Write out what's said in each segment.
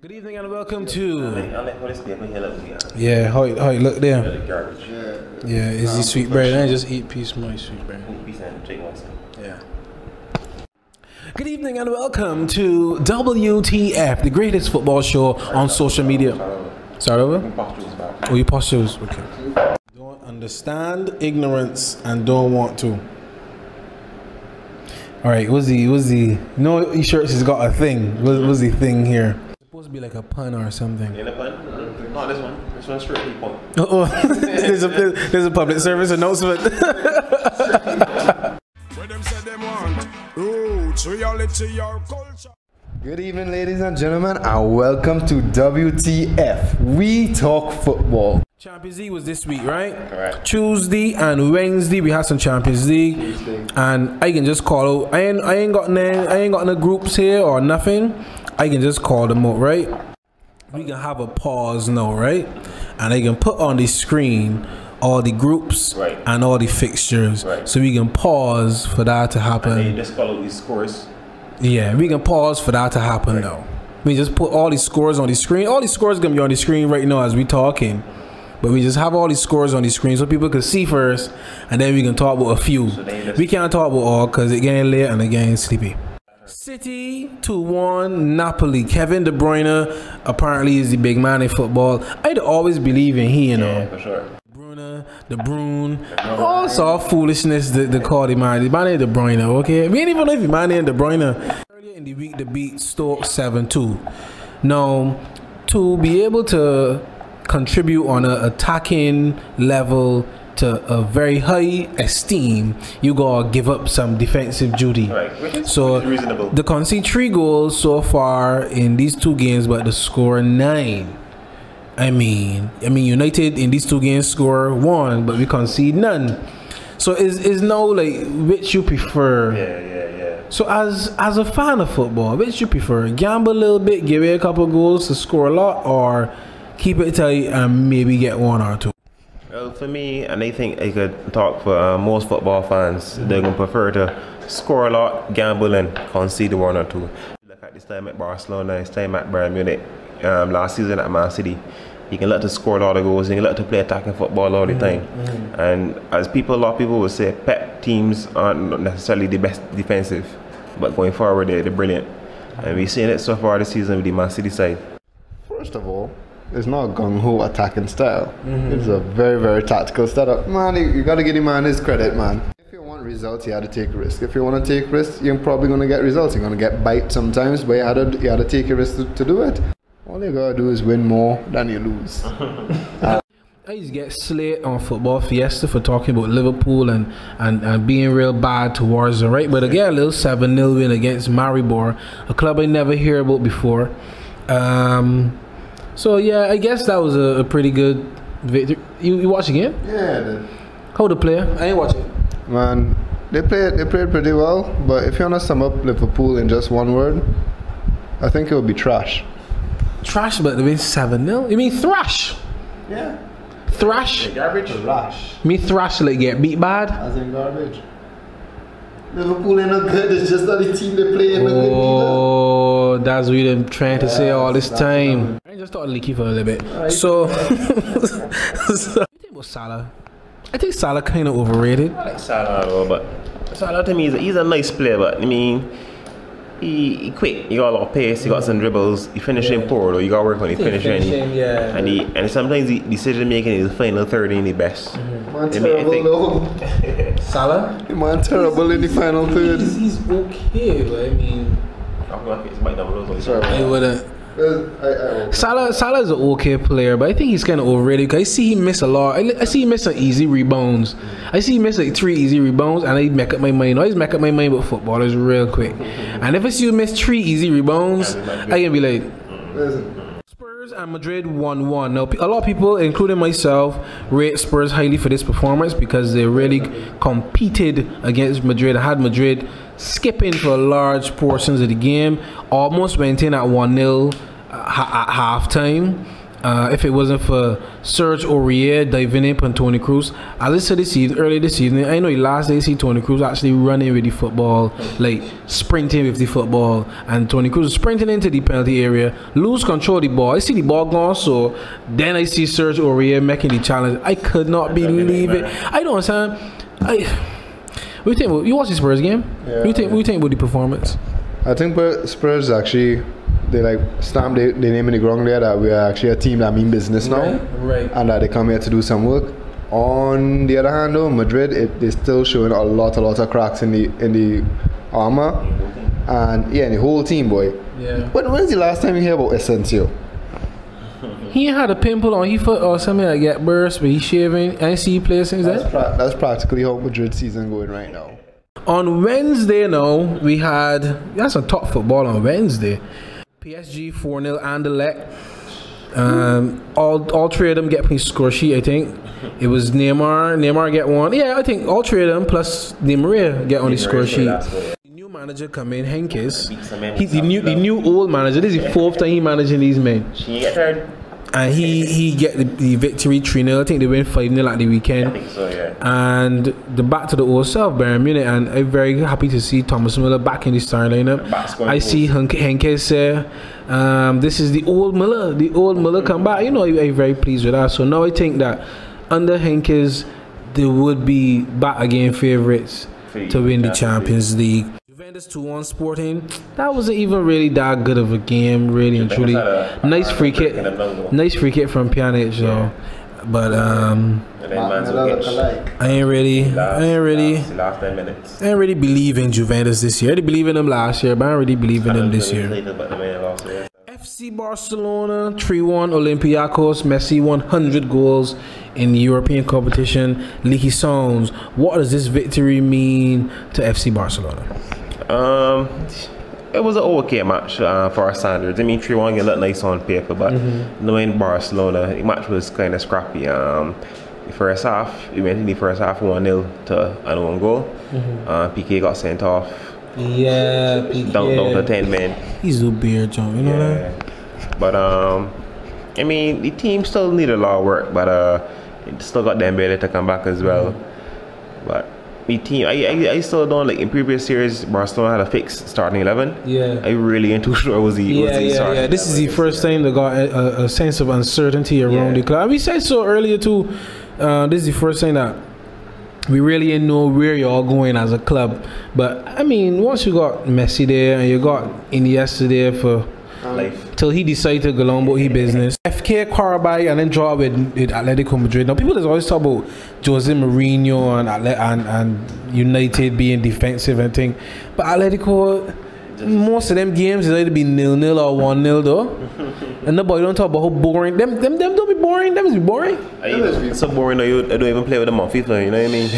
Good evening and welcome to. Yeah, how it look there? Yeah, is the sweet bread? I just eat piece of my sweet bread. Yeah. Good evening and welcome to WTF, the greatest football show on social media. Start over? Oh, your postures. Okay. Don't understand ignorance and don't want to. Alright, what's the no, his shirts has got a thing. What's the thing here? Supposed to be like a pun or something. In a pun? Not this one. This one's strictly pun. Oh, there's a public service announcement. Good evening, ladies and gentlemen, and welcome to WTF. We talk football. Champions League was this week, right? Correct. Tuesday and Wednesday we had some Champions League, and I can just call out. I ain't got no groups here or nothing. I can just call them out, right? We can have a pause now, right? And I can put on the screen all the groups and all the fixtures, so we can pause for that to happen. And they just call out these scores. Yeah, we can pause for that to happen now. We just put all these scores on the screen. All these scores gonna be on the screen right now as we talking. But we just have all these scores on the screen so people can see first, and then we can talk about a few. We can't talk about all because it getting late and it getting sleepy. City 2-1 Napoli. Kevin De Bruyne apparently is the big man in football. I'd always believe in he, you know. Yeah, for sure. De Bruyne. All soft foolishness to call the man. The man ain't De Bruyne, okay? We ain't even know if the man ain't De Bruyne. Earlier in the week, they beat Stoke 7-2. Now, to be able to contribute on an attacking level to a very high esteem, you gotta give up some defensive duty. So they concede 3 goals so far in these 2 games, but they score 9. I mean United in these 2 games score 1, but we concede none. So is now like which you prefer? Yeah. So as a fan of football, which you prefer? Gamble a little bit, give it a couple goals to score a lot, or keep it tight and maybe get 1 or 2? Well, for me, and I think I could talk for most football fans, they're going to prefer to score a lot, gamble, and concede 1 or 2. Look at this time at Barcelona, this time at Bayern Munich, last season at Man City. You can let to score a lot of goals, you can let to play attacking football all the time. And as a lot of people would say, Pep teams aren't necessarily the best defensive, but going forward, they're brilliant. And we've seen it so far this season with the Man City side. First of all, it's not a gung-ho attacking style. It's a very, very tactical setup. Man, you got to give the man his credit, man. If you want results, you have to take a risk. If you want to take risks, you're probably going to get results. You're going to get bite sometimes, but you had to take a risk to do it. All you got to do is win more than you lose. I used to get slayed on Football Fiesta for talking about Liverpool and being real bad towards them, right? But I get a little 7-0 win against Maribor, a club I never hear about before. So yeah, I guess that was a pretty good victory. You watch again? Yeah, I did. How the player? I ain't watching. Man, they played pretty well, but if you want to sum up Liverpool in just one word, I think it would be trash. Trash, but they win 7-0? You mean thrash? Yeah. Thrash? Garbage? Trash. Me thrash like get beat bad? As in garbage. Liverpool ain't no good, it's just that the team they play ain't no good. Oh, that's what I'm trying to say all this time. I just thought leaky for a little bit. So, what do you think about Salah? I think Salah kind of overrated. I like Salah, but Salah to me he's a nice player, but I mean, he quick, he got a lot of pace, he got some dribbles, he finishing poor though, you got to work on his finishing. And sometimes the decision making is the final third ain't the best. Man terrible though. Salah? Man terrible in the final third. He's okay, but I mean, I wouldn't. Salah is an okay player, but I think he's kind of overrated because I see he miss a lot. I see he miss some easy rebounds. I see he miss like 3 easy rebounds, and I make up my mind. I always make up my mind about footballers real quick. And if I see you miss 3 easy rebounds, I can be like, Spurs and Madrid 1-1. Now, a lot of people, including myself, rate Spurs highly for this performance because they really competed against Madrid. I had Madrid skipping for large portions of the game, almost went in at 1-0 at halftime, if it wasn't for Serge Aurier diving in on Tony Cruz. I listened to this season, early this season, I know last day see Tony Cruz actually running with the football, like sprinting with the football, and Tony Cruz sprinting into the penalty area, lose control of the ball. I see the ball gone, so then I see Serge Aurier making the challenge. I could not believe it. I don't understand. What do you think? You watch the Spurs game? Yeah, What do you think about the performance? I think Spurs actually, they like stamp their name in the ground there that we are actually a team that mean business now, Right. and that they come here to do some work. On the other hand, though, Madrid, they're still showing a lot of cracks in the armor, and yeah, in the whole team, boy. Yeah. When's the last time you hear about Asensio? He had a pimple on his foot or something like that burst, but he's shaving. I see he plays since that. That's practically how Madrid season going right now. On Wednesday now, we had some top football on Wednesday. PSG 4-0 Anderlecht. All three of them get his score sheet, I think. It was Neymar get one. Yeah, I think all three of them plus Di Maria get on the score sheet. The new manager come in, Henkes. He's the new old manager. This is the fourth time he managing these men. And he get the victory 3-0. I think they win 5-0 at the weekend. I think so, yeah. And the back to the old self, Bayern Munich. And I'm very happy to see Thomas Müller back in the starting lineup. I see Henkes this is the old Müller. The old Müller come back. You know, I'm very pleased with that. So now I think that under Henkes, they would be back again favourites to win the Champions League. Juventus 2-1 Sporting. That wasn't even really that good of a game, really and truly. Nice free kick from Pjanic, though. But I ain't really believe in Juventus this year. I didn't believe in them last year, but I don't really believe in them this year. FC Barcelona 3-1 Olympiacos. Messi 100 goals in European competition. Leaky Sounds. What does this victory mean to FC Barcelona? It was an okay match for our standards. I mean, 3-1 looked nice on paper, but knowing Barcelona, the match was kind of scrappy. The first half, we went in the first half 1-0 to an own goal. Piqué got sent off. Yeah, Piqué. Down to 10 men. He's a beer jump, you know that? But I mean, the team still need a lot of work, but it still got Dembele to come back as well. But the team, I still don't like in previous series. Barcelona had a fixed starting 11. Yeah, I really ain't too sure was the starting. This is the first time they got a sense of uncertainty around the club. And we said so earlier too. This is the first time that we really didn't know where you're all going as a club. But I mean, once you got Messi there and you got Iniesta there for life till he decided to go on about his business. FK Quarabai and then draw with Atletico Madrid. Now people always talk about Jose Mourinho and United being defensive and thing, but Atletico, most of them games is either be 0-0 or 1-0 though. And nobody don't talk about how boring them don't be boring. Them is be boring. It's so boring that I don't even play with them on FIFA, you know what I mean?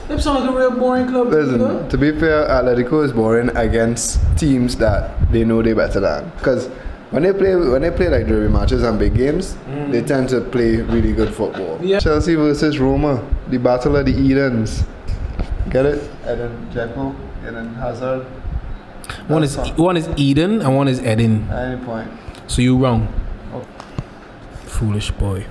Them sound like a real boring club. Listen, to be fair, Atletico is boring against teams that they know they're better than. Because when they play like derby matches and big games, they tend to play really good football. Yeah. Chelsea versus Roma, the battle of the Edens. Get it? Eden Dzeko, Eden Hazard. One is Eden and one is Eden. At any point. So you wrong. Oh. Foolish boy.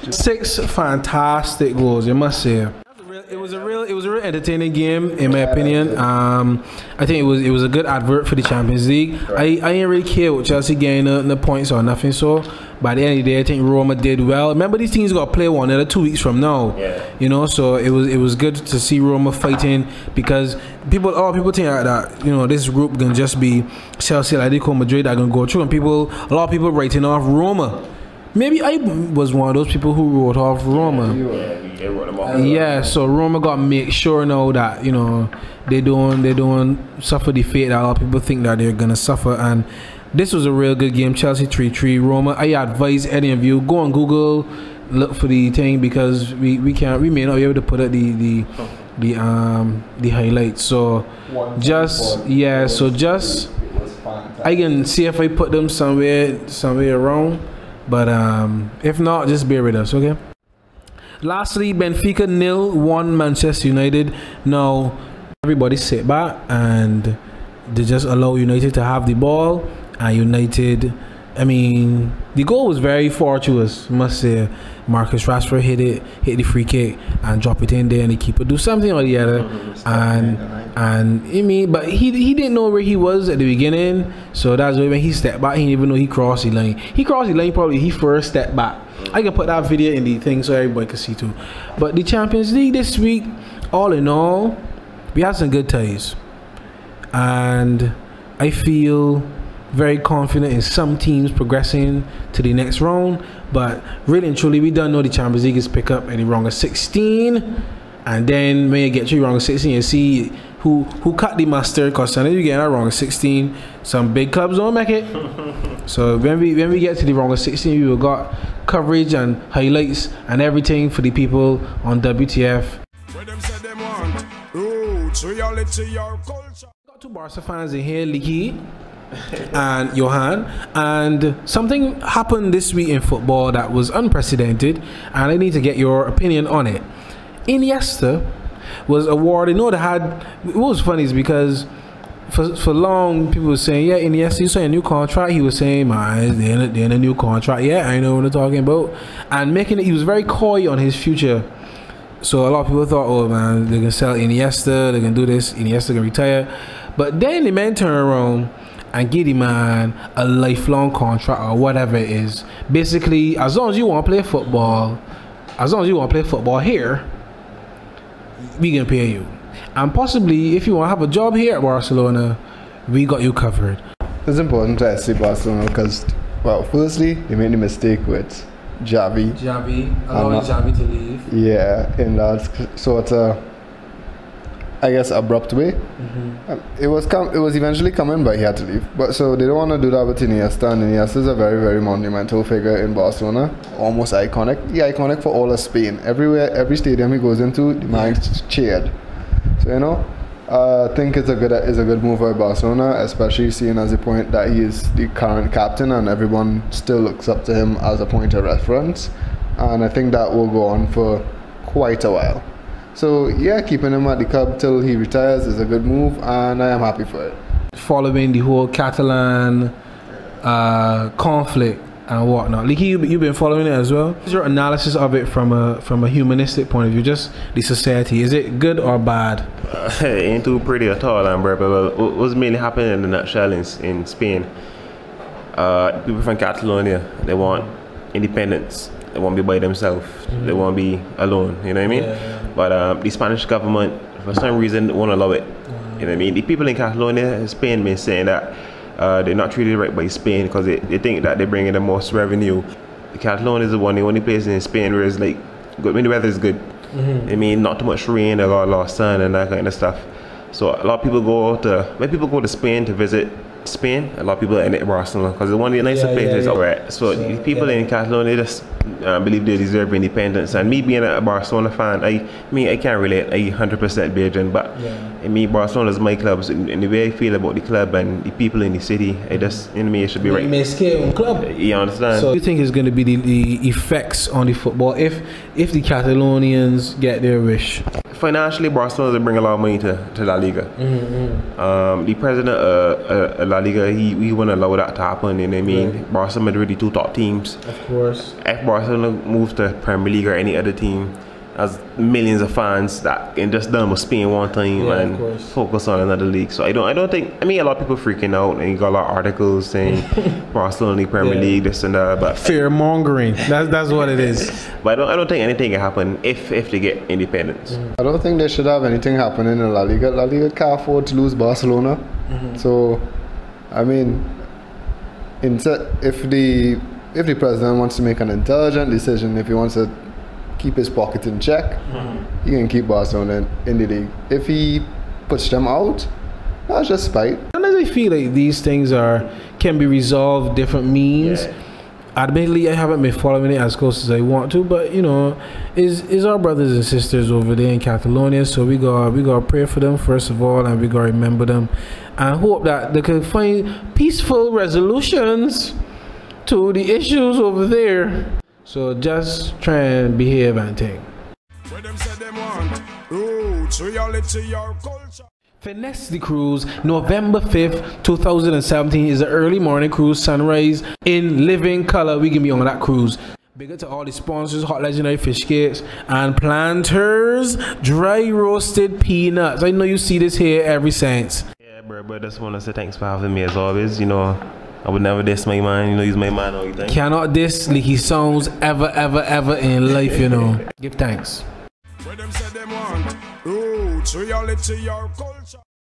6 fantastic goals, you must say. It was a real entertaining game in my opinion. I think it was a good advert for the Champions League. I ain't really care what Chelsea getting the points or nothing. So by the end of the day, I think Roma did well. Remember, these teams got to play one another 2 weeks from now. Yeah. You know, so it was good to see Roma fighting because people think that you know this group can just be Chelsea, Atletico Madrid that gonna go through, and a lot of people writing off Roma. Maybe I was one of those people who wrote off Roma. Yeah, so Roma got to make sure now that, you know, they don't suffer the fate that a lot of people think that they're going to suffer. And this was a real good game. Chelsea 3-3. Roma, I advise any of you, go on Google, look for the thing because we may not be able to put up the highlights. So I can see if I put them somewhere around. But if not, just bear with us, okay? Lastly, Benfica 0-1 Manchester United. Now, everybody sit back and they just allow United to have the ball. And United I mean, the goal was very fortuitous, must say. Marcus Rashford hit the free kick and drop it in there, and the keeper do something or the other. And I mean, but he didn't know where he was at the beginning, so that's why when he stepped back, he didn't even know he crossed the lane. He crossed the lane probably he first stepped back. I can put that video in the thing so everybody can see too. But the Champions League this week, all in all, we had some good ties, and I feel very confident in some teams progressing to the next round. But really and truly, we don't know the Champions League is pick up at the round of 16, and then when you get to the round of 16, you see who cut the mustard. Because sometimes you get in that round of 16, some big clubs don't make it. So when we get to the round of 16, we will got coverage and highlights and everything for the people on WTF. Got two Barca fans in here, Licky and Johan, and something happened this week in football that was unprecedented, and I need to get your opinion on it. Iniesta was awarded. It was funny is because for long people were saying, yeah, Iniesta, you signed a new contract. He was saying, man, they're in a new contract. Yeah, I know what I'm talking about. And making it, he was very coy on his future. So a lot of people thought, oh man, they're gonna sell Iniesta, they're gonna do this, Iniesta gonna retire. But then the man turned around and give the man a lifelong contract or whatever it is. Basically, as long as you want to play football, here, we can pay you. And possibly, if you want to have a job here at Barcelona, we got you covered. It's important to see Barcelona because, well, firstly, they made the mistake with Xavi, allowing Xavi to leave. Yeah, in that sort of, I guess, abrupt way. It was eventually coming, but he had to leave. But so they don't want to do that with Iniesta, and Iniesta is a very, very monumental figure in Barcelona, almost iconic. Yeah, iconic for all of Spain. Everywhere, every stadium he goes into, the man cheered. So you know, I think it's a good move by Barcelona, especially seeing as the point that he is the current captain and everyone still looks up to him as a point of reference. And I think that will go on for quite a while. So yeah, keeping him at the club till he retires is a good move, and I am happy for it. Following the whole Catalan conflict and whatnot, Licky, you've been following it as well. What's your analysis of it from a humanistic point of view, just the society? Is it good or bad? It ain't too pretty at all, but what's mainly happening in the nutshell in Spain? People from Catalonia, they want independence. They won't be by themselves. They won't be alone. You know what I mean? Yeah. But the Spanish government, for some reason, won't allow it. You know what I mean? The people in Catalonia, Spain, been saying that they're not treated right by Spain because they think that they bring in the most revenue. Catalonia is the only place in Spain where it's like, when the weather is good. I mean, not too much rain, a lot of sun and that kind of stuff. So a lot of people go to Spain to visit Spain. A lot of people end up in Barcelona because it's one of the nicer places. Right. So the people in Catalonia just believe they deserve independence. And me being a Barcelona fan, I can't relate. I 100% Belgian, but I mean, Barcelona is my club. So in the way I feel about the club and the people in the city, I just, in me, it should be right. May scale on club. You understand? So you think it's going to be the effects on the football if the Catalonians get their wish? Financially, Barcelona will bring a lot of money to La Liga. The president of La Liga, he wouldn't allow that to happen. You know what I mean? Right. Barcelona are really two top teams. Of course. If Barcelona moves to Premier League or any other team, there's millions of fans that can just done with Spain one time and focus on another league. So I don't think, I mean, a lot of people freaking out, and you got a lot of articles saying Barcelona Premier League, this and that, but fear mongering. That's what it is. But I don't think anything can happen if they get independence. I don't think they should have anything happening in La Liga. La Liga can't afford to lose Barcelona. So I mean, if the president wants to make an intelligent decision, if he wants to keep his pocket in check, he can keep Barcelona in the league. If he puts them out, that's just spite. Sometimes I feel like these things can be resolved different means. Admittedly, I haven't been following it as close as I want to, but you know, is our brothers and sisters over there in Catalonia, so we gotta pray for them first of all, and we gotta remember them and hope that they can find peaceful resolutions to the issues over there. So just try and behave and think. Finesse the cruise, November 5th, 2017 is an early morning cruise, sunrise in living color. We can be on that cruise. Big up to all the sponsors, Hot Legendary Fish Cakes and Planters Dry Roasted Peanuts. I know you see this here every Saints. Yeah, bro, just want to say thanks for having me as always. You know, I would never diss my man. You know, he's my man. All you think. Cannot diss like he sounds ever in life, you know. Give thanks. Where them say them want roots, reality, or culture.